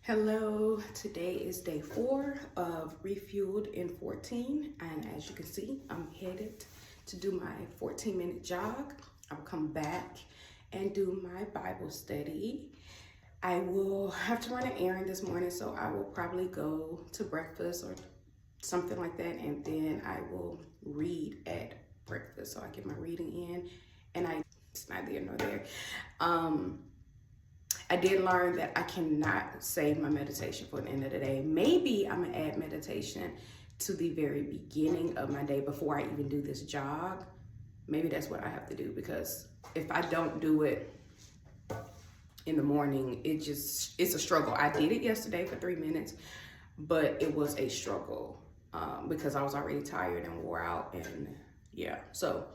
Hello, today is day 4 of Refueled in 14, and as you can see, I'm headed to do my 14-minute jog. I'll come back and do my Bible study. I will have to run an errand this morning, so I will probably go to breakfast or something like that, and then I will read at breakfast, so I get my reading in, and it's neither here nor there. I did learn that I cannot save my meditation for the end of the day. Maybe I'm gonna add meditation to the very beginning of my day before I even do this jog. Maybe that's what I have to do, because if I don't do it in the morning, it's a struggle. I did it yesterday for 3 minutes, but it was a struggle because I was already tired and wore out, and yeah. So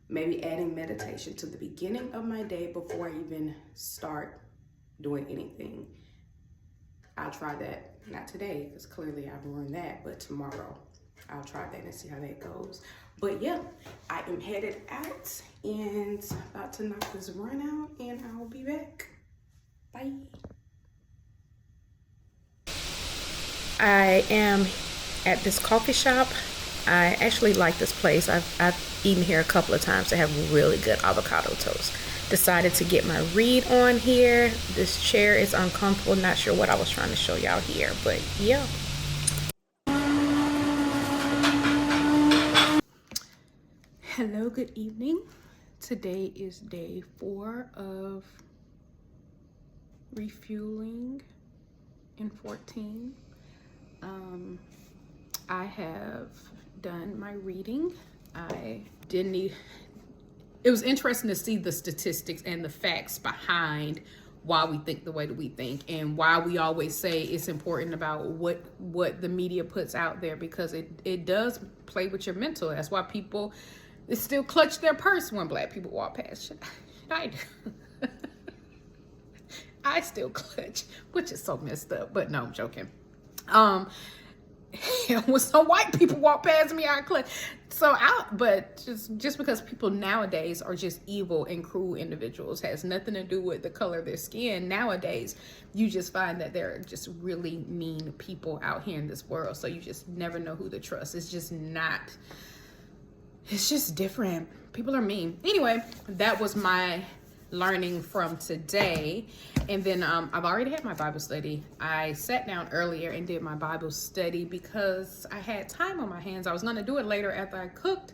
maybe adding meditation to the beginning of my day before I even start doing anything. I'll try that, not today, because clearly I've ruined that, but tomorrow I'll try that and see how that goes. But yeah, I am headed out and about to knock this run out, and I'll be back. Bye. I am at this coffee shop. I actually like this place. I've eaten here a couple of times. They have really good avocado toast. Decided to get my read on here. This chair is uncomfortable. Not sure what I was trying to show y'all here, but yeah. Hello, good evening. Today is day 4 of refueling in 14. I have done my reading. It was interesting to see the statistics and the facts behind why we think the way that we think, and why we always say it's important about what the media puts out there, because it does play with your mental. That's why people still clutch their purse when Black people walk past. I do. I still clutch, which is so messed up, but no, I'm joking. When some white people walk past me, I clutch. But just because people nowadays are just evil and cruel individuals has nothing to do with the color of their skin. Nowadays, you just find that there are just really mean people out here in this world. So you just never know who to trust. It's just different. People are mean. Anyway, that was my learning from today. And then I've already had my Bible study. I sat down earlier and did my Bible study because I had time on my hands. I was going to do it later after I cooked.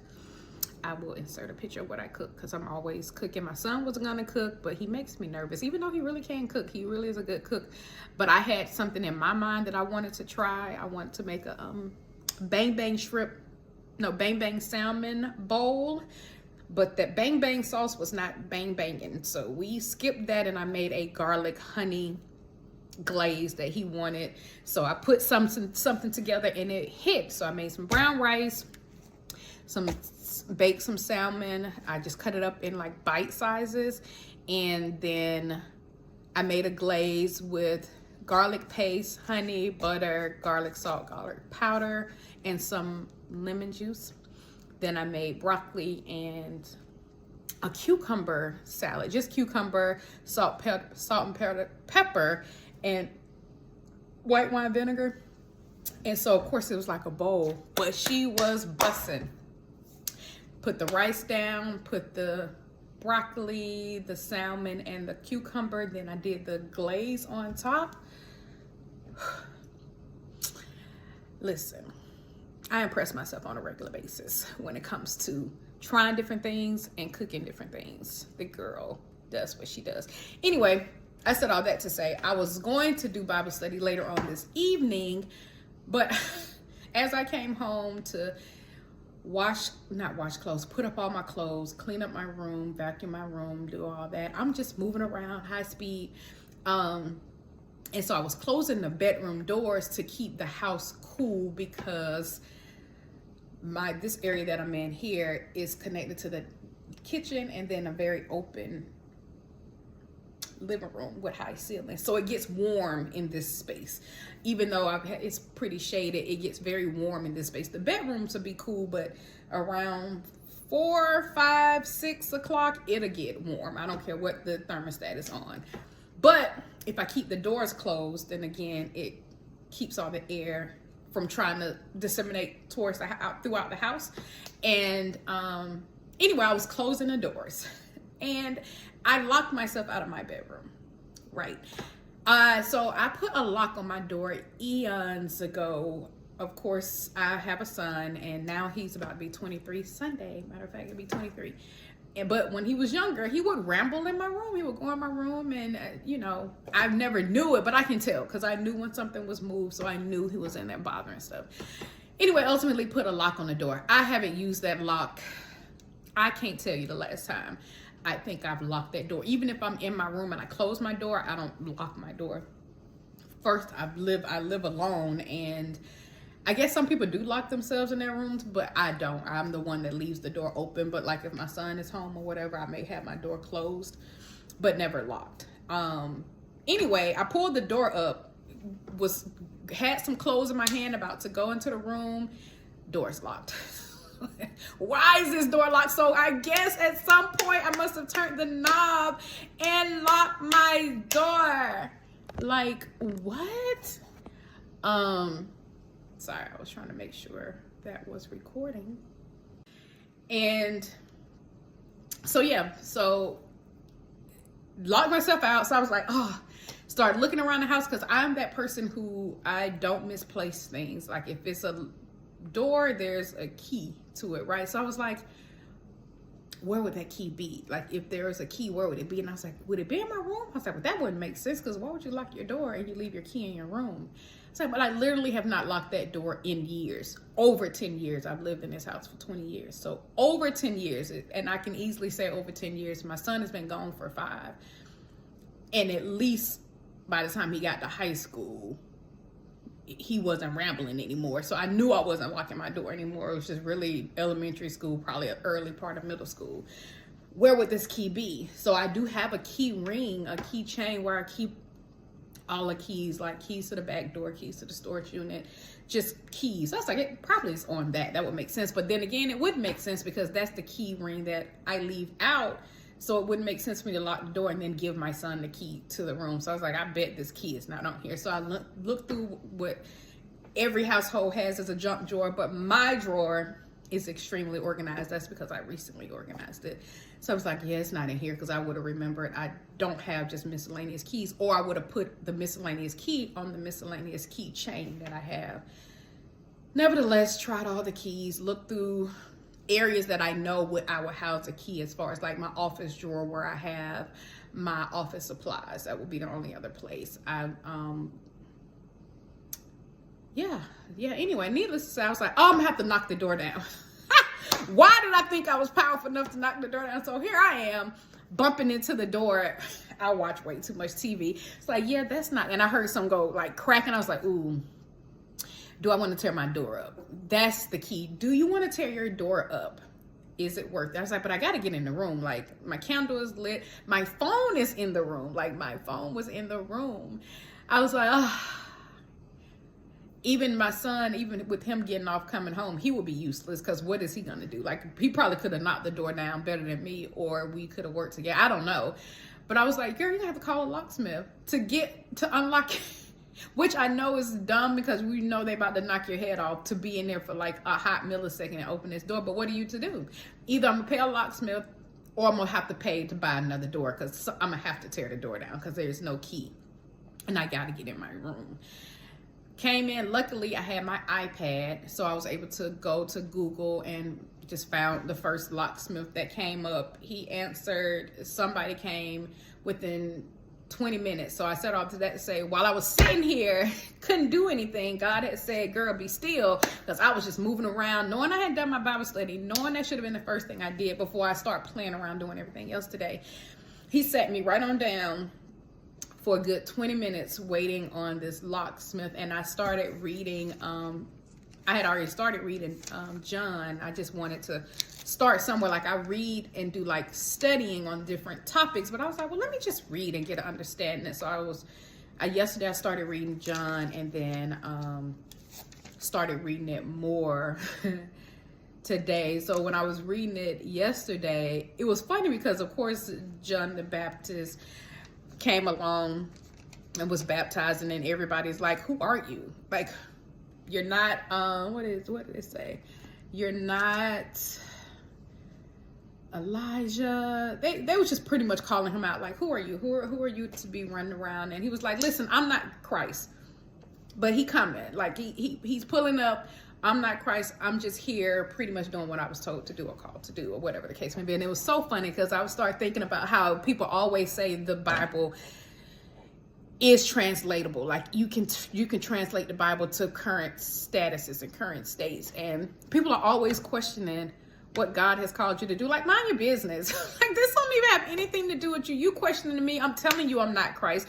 I will insert a picture of what I cook, because I'm always cooking. My son wasn't going to cook, but he makes me nervous, even though he really can cook. He really is a good cook. But I had something in my mind that I wanted to try. I wanted to make a bang bang salmon bowl. But that bang bang sauce was not bang banging, so we skipped that, and I made a garlic honey glaze that he wanted. So I put something together, and it hit. So I made some brown rice, baked some salmon. I just cut it up in like bite sizes, and then I made a glaze with garlic paste, honey, butter, garlic salt, garlic powder, and some lemon juice. Then I made broccoli and a cucumber salad, just cucumber, salt and pepper, and white wine vinegar. And so, of course, it was like a bowl, but she was bussin'. Put the rice down, put the broccoli, the salmon, and the cucumber. Then I did the glaze on top. Listen, I impress myself on a regular basis when it comes to trying different things and cooking different things. The girl does what she does. Anyway, I said all that to say I was going to do Bible study later on this evening, but as I came home to put up all my clothes, clean up my room, vacuum my room, do all that, I'm just moving around high speed. And so I was closing the bedroom doors to keep the house cool, because this area that I'm in here is connected to the kitchen and then a very open living room with high ceilings. So it gets warm in this space. Even though it's pretty shaded, it gets very warm in this space. The bedrooms will be cool, but around 4, 5, 6 o'clock, it'll get warm. I don't care what the thermostat is on. But if I keep the doors closed, then again, it keeps all the air from trying to disseminate towards throughout the house. And anyway, I was closing the doors and I locked myself out of my bedroom, right? So I put a lock on my door eons ago. Of course, I have a son, and now he's about to be 23 Sunday. Matter of fact, he'll be 23. But when he was younger, he would ramble in my room. He would go in my room, and you know, I never knew it, but I can tell because I knew when something was moved, so I knew he was in there bothering stuff. Anyway, ultimately put a lock on the door. I haven't used that lock. I can't tell you the last time I think I've locked that door. Even if I'm in my room and I close my door, I don't lock my door. First, I live alone, and I guess some people do lock themselves in their rooms, but I don't. I'm the one that leaves the door open. But like if my son is home or whatever, I may have my door closed, but never locked. Anyway, I pulled the door up, had some clothes in my hand, about to go into the room. Door's locked. Why is this door locked? So I guess at some point I must have turned the knob and locked my door. Like, what? Sorry, I was trying to make sure that was recording. And so yeah, so locked myself out. So I was like, oh, start looking around the house, because I'm that person who I don't misplace things. Like if it's a door, there's a key to it, right? So I was like, where would that key be? Like if there's a key, where would it be? And I was like, would it be in my room? I was like, well, that wouldn't make sense, because why would you lock your door and you leave your key in your room? It's like, but I literally have not locked that door in years. Over 10 years. I've lived in this house for 20 years. So over 10 years, and I can easily say over 10 years. My son has been gone for 5. And at least by the time he got to high school, he wasn't rambling anymore. So I knew I wasn't locking my door anymore. It was just really elementary school, probably an early part of middle school. Where would this key be? So I do have a key ring, a key chain where I keep all the keys, like keys to the back door, keys to the storage unit, just keys. I was like, it probably is on that. That would make sense. But then again, it wouldn't make sense because that's the key ring that I leave out. So it wouldn't make sense for me to lock the door and then give my son the key to the room. So I was like, I bet this key is not on here. So I looked through what every household has as a junk drawer, but my drawer is extremely organized. That's because I recently organized it. So I was like, yeah, it's not in here, because I would have remembered I don't have just miscellaneous keys, or I would have put the miscellaneous key on the miscellaneous key chain that I have. Nevertheless, tried all the keys, looked through areas that I know I would house a key, as far as like my office drawer where I have my office supplies. That would be the only other place. Anyway, needless to say, I was like, oh, I'm gonna have to knock the door down. Why did I think I was powerful enough to knock the door down? So here I am bumping into the door. I watch way too much TV. It's like, yeah, that's not, and I heard some go like cracking. I was like, ooh, do I want to tear my door up? That's the key. Do you want to tear your door up? Is it worth it? I was like, but I got to get in the room. Like my candle is lit. My phone is in the room. Like my phone was in the room. I was like, oh. Even my son, even with him getting off coming home, he would be useless, because what is he going to do? Like he probably could have knocked the door down better than me, or we could have worked together. I don't know. But I was like, girl, you're going to have to call a locksmith to unlock it. Which I know is dumb, because we know they about to knock your head off to be in there for like a hot millisecond and open this door. But what are you to do? Either I'm gonna pay a locksmith, or I'm gonna have to pay to buy another door, because I'm gonna have to tear the door down because there's no key and I gotta get in my room. Came in, luckily I had my iPad, so I was able to go to Google and just found the first locksmith that came up. He answered, somebody came within 20 minutes. So I set off to that to say, while I was sitting here, couldn't do anything, God had said, girl, be still, because I was just moving around, knowing I had done my Bible study, knowing that should have been the first thing I did before I start playing around doing everything else today. He sat me right on down for a good 20 minutes waiting on this locksmith, and I started reading, I had already started reading John. I just wanted to start somewhere. Like I read and do like studying on different topics, but I was like, well, let me just read and get an understanding. So yesterday I started reading John, and then started reading it more today. So when I was reading it yesterday, it was funny because of course John the Baptist came along and was baptized, and then everybody's like, who are you? Like, you're not, what did it say? You're not Elijah. They was just pretty much calling him out, like, who are you? Who are you to be running around? And he was like, listen, I'm not Christ, but he coming. Like, he's pulling up. I'm not Christ. I'm just here pretty much doing what I was told to do or called to do or whatever the case may be. And it was so funny because I would start thinking about how people always say the Bible is translatable. Like, you can translate the Bible to current statuses and current states. And people are always questioning what God has called you to do. Like, mind your business. Like, this don't even have anything to do with you. You questioning me. I'm telling you I'm not Christ.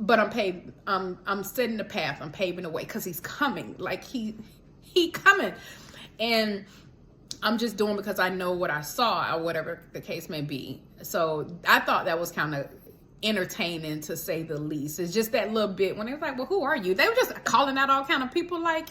But I'm setting the path. I'm paving the way because he's coming. Like, he coming. And I'm just doing because I know what I saw or whatever the case may be. So I thought that was kind of entertaining, to say the least. It's just that little bit when they was like, well, who are you? They were just calling out all kind of people. Like,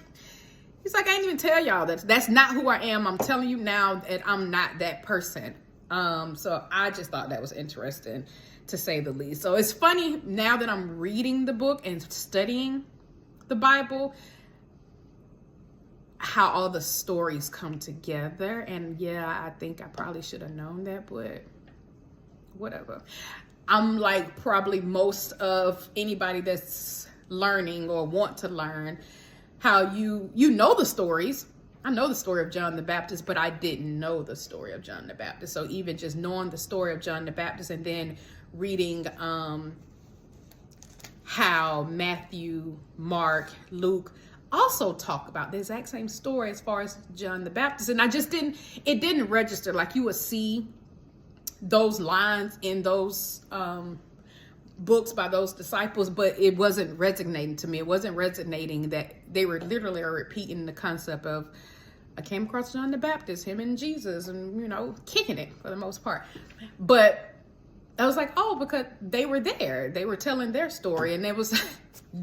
he's like, I ain't even tell y'all that's not who I am. I'm telling you now that I'm not that person. So I just thought that was interesting, to say the least. So it's funny now that I'm reading the book and studying the Bible, how all the stories come together. And yeah, I think I probably should have known that, but whatever. I'm like probably most of anybody that's learning or want to learn, how you know the stories. I know the story of John the Baptist, but I didn't know the story of John the Baptist. So even just knowing the story of John the Baptist and then reading how Matthew, Mark, Luke also talk about the exact same story as far as John the Baptist. And it didn't register. Like, you would see those lines in those books by those disciples, but it wasn't resonating to me. It wasn't resonating that they were literally repeating the concept of, I came across John the Baptist, him and Jesus, and, kicking it for the most part. But I was like, oh, because they were there. They were telling their story, and it was,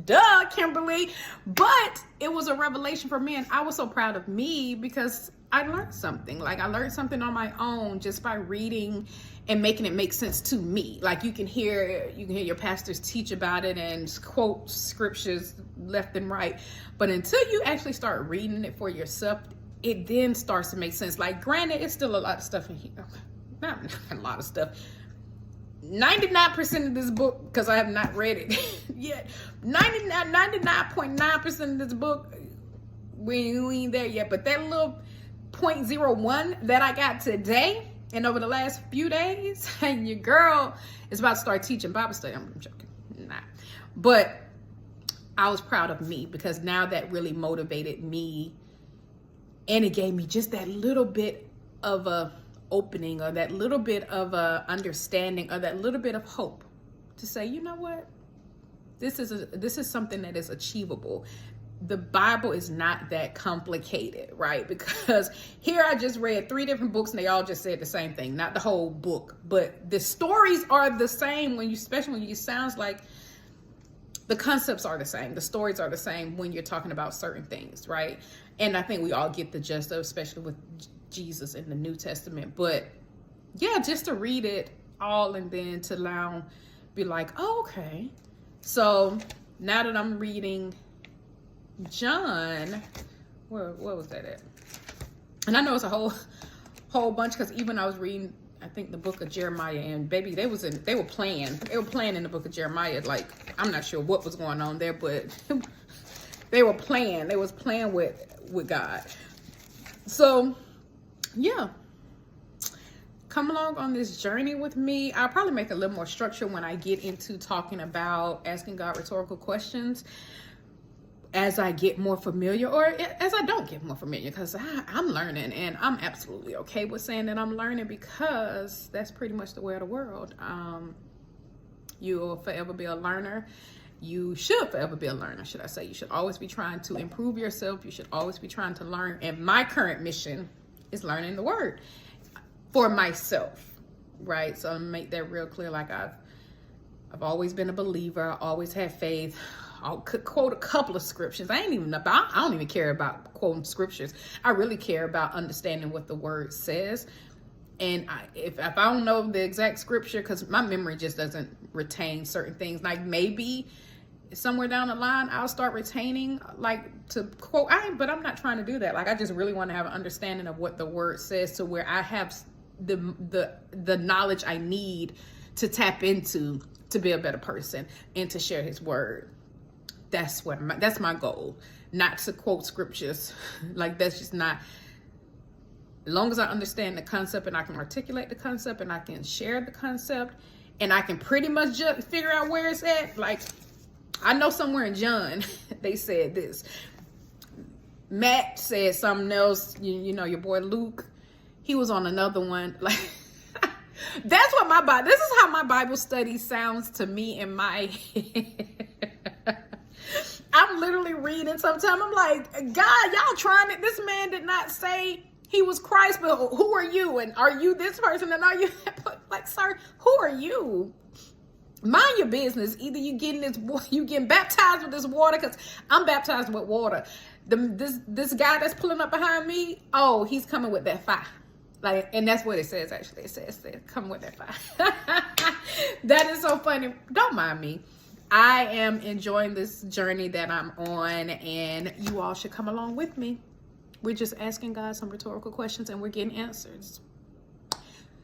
duh, Kimberly. But it was a revelation for me, and I was so proud of me because I learned something. Like, I learned something on my own just by reading and making it make sense to me. Like, you can hear your pastors teach about it and quote scriptures left and right. But until you actually start reading it for yourself, it then starts to make sense. Like, granted, it's still a lot of stuff in here. Not a lot of stuff. 99% of this book, because I have not read it yet, 99.9% of this book, we ain't there yet. But that little 0.01 that I got today and over the last few days, and your girl is about to start teaching Bible study. I'm joking. Nah. But I was proud of me because now that really motivated me, and it gave me just that little bit of a opening, or that little bit of a understanding, or that little bit of hope to say, you know what, this is something that is achievable. The Bible is not that complicated, right? Because here I just read 3 different books and they all just said the same thing. Not the whole book, but the stories are the same especially when you sounds like the concepts are the same. The stories are the same when you're talking about certain things, right? And I think we all get the gist of, especially with Jesus in the New Testament. But yeah, just to read it all and then to now be like, oh, okay. So now that I'm reading John, where was that at? And I know it's a whole bunch, because even I was reading, I think, the book of Jeremiah, and baby, they were playing in the book of Jeremiah. Like, I'm not sure what was going on there, but they was playing with God. So yeah, come along on this journey with me. I'll probably make a little more structure when I get into talking about asking God rhetorical questions as I get more familiar, or as I don't get more familiar, because I'm learning, and I'm absolutely okay with saying that I'm learning, because that's pretty much the way of the world. You will forever be a learner. You should forever be a learner, should I say. You should always be trying to improve yourself. You should always be trying to learn. And my current mission is learning the word for myself, right? So I'm gonna make that real clear. Like, I've always been a believer. I always had faith. I could quote a couple of scriptures. I don't even care about quoting scriptures. I really care about understanding what the word says And if I don't know the exact scripture, because my memory just doesn't retain certain things, like maybe somewhere down the line I'll start retaining, like, to quote, but I'm not trying to do that. Like, I just really want to have an understanding of what the word says, to where I have the knowledge I need to tap into to be a better person and to share his word. That's my goal. Not to quote scriptures. Like, that's just not. As long as I understand the concept and I can articulate the concept and I can share the concept and I can pretty much just figure out where it's at. Like, I know somewhere in John, they said this. Matt said something else. You know, your boy Luke, he was on another one. Like, that's what this is how my Bible study sounds to me in my head. I'm literally reading sometimes. I'm like, God, y'all trying it. This man did not say he was Christ, but who are you? And are you this person? And are you that? Like, sir, who are you? Mind your business. Either you getting baptized with this water, because I'm baptized with water. This guy that's pulling up behind me, oh, he's coming with that fire. Like, and that's what it says, actually. It says come with that fire. That is so funny. Don't mind me. I am enjoying this journey that I'm on, and you all should come along with me. We're just asking God some rhetorical questions and we're getting answers.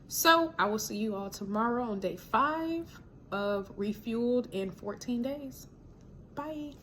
So I will see you all tomorrow on day 5 of Refueled in 14 days. Bye.